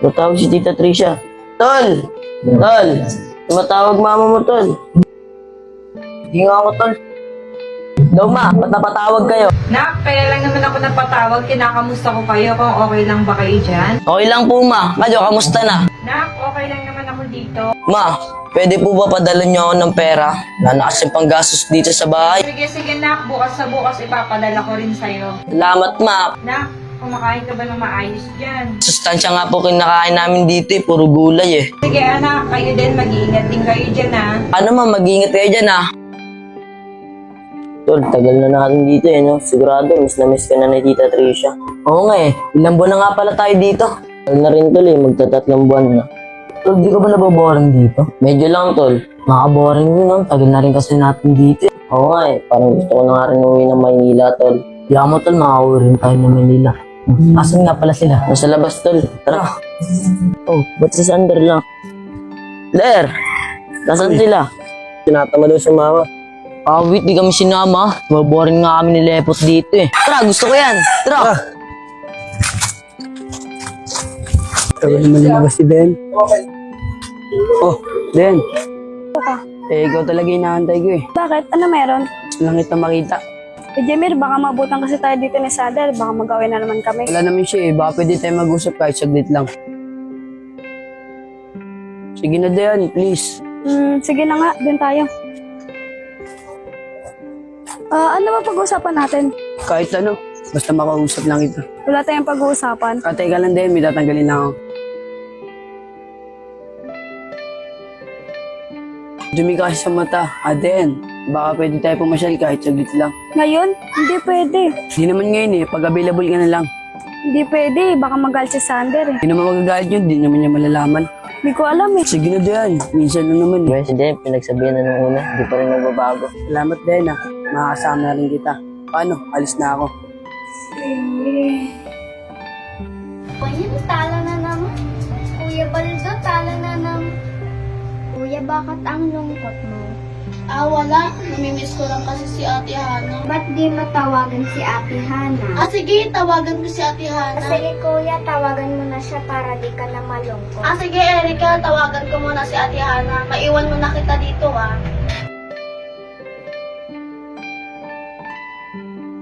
Matawag si Tita Tricia. Tol! Tol! Tumatawag mama mo, Tol. Hindi nga ako, Tol. Daw ma, ba't napatawag kayo? Nak, kaya lang naman ako napatawag. Kinakamusta ko kayo kung okay lang ba kayo dyan? Okay lang po, ma. Kayo, kamusta na? Nak, okay lang naman ako dito. Ma, pwede po ba padala niyo ako ng pera? Wala na kasi panggastos dito sa bahay. Sige, nak. Bukas sa bukas ipapadala ko rin sa'yo. Salamat, ma. Nak, kumakain ka ba ng maayos dyan? Sustansya nga po kinakain namin dito eh. Puro gulay eh. Sige anak, kayo din. Mag-iingat din kayo dyan ha. Ano ma, mag-ingat kayo dyan ah. Tol, tagal na natin dito eh, no? Sigurado, miss na miss ka na ni Tita Tricia. Oo nga eh, ilang buwan na nga pala tayo dito. Tagal na rin tol eh, magtatatlong buwan na. Tol, di ka ba nababoring dito? Medyo lang tol. Makaboring din no, tagal na rin kasi natin dito eh. Oo nga eh, parang gusto ko na nga rin umuwi ng Maynila tol. Kaya mo tol, makauwi rin tayo ng Maynila. Asan nga pala sila? Nasa labas tol, tara. Oh, ba't sa Sander lang? Ler, nasan sila? Tinatama daw sa mama. Wait, di kami sinama. Maboring nga kami ni Lepot dito eh. Tara, gusto ko yan. Tara. Tagal naman nila ba si Ben? Oh, Ben. Ikaw talaga inaantay ko eh. Bakit? Ano meron? Gusto lang kita makita. Jemir, baka mabutan kasi tayo dito ni Sander. Baka mag-away na naman kami. Wala naman siya eh. Baka pwede tayo mag-usap kahit saglit lang. Sige na Dayan, please. Sige na nga, dun tayo. Ano ba pag-uusapan natin? Kahit ano, basta makausap lang kita. Wala tayong pag-uusapan. Teka lang Dayan, may tatanggalin lang ako. Dumi kasi sa mata. Dayan, baka pwede tayo pumasyal kahit saglit lang. Ngayon? Hindi pwede. Hindi naman ngayon eh. Pag available ka na lang. Hindi pwede. Baka magalit si Sander eh. Hindi naman magagalit yun. Hindi naman niya malalaman. Hindi ko alam eh. Sige na Dayan, minsan lang naman. Yes, hindi. Pinagsabihan na nung una. Di pa rin nagbabago. Salamat din ah. Makakasama na rin kita. Paano? Alis na ako. Kuya, talo na naman. Kuya Baldo, talo na naman. Kuya, bakit ang lungkot mo? Wala. Namimiss ko lang kasi si Ate Hana. Ba't di matawagan si Ate Hana? Sige, tawagan ko si Ate Hana. Sige kuya, tawagan mo na siya para di ka na malungkot. Sige, Erika, tawagan ko muna si Ate Hana. Maiwan mo na kita dito,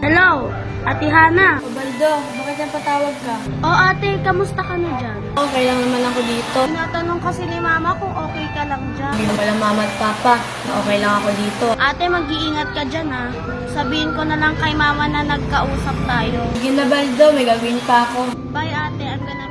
Hello, Ate Hana. Baldo, bakit yan patawag ka? Ate, kamusta ka na dyan? Okay lang naman ako dito. Tinatanong kasi ni Mama kung okay ka lang dyan. Hindi pala mama at papa na okay lang ako dito. Ate, mag-iingat ka dyan ha. Sabihin ko na lang kay Mama na nagkausap tayo. Sige na, Baldo, may gagawin pa ako. Bye ate, I'm gonna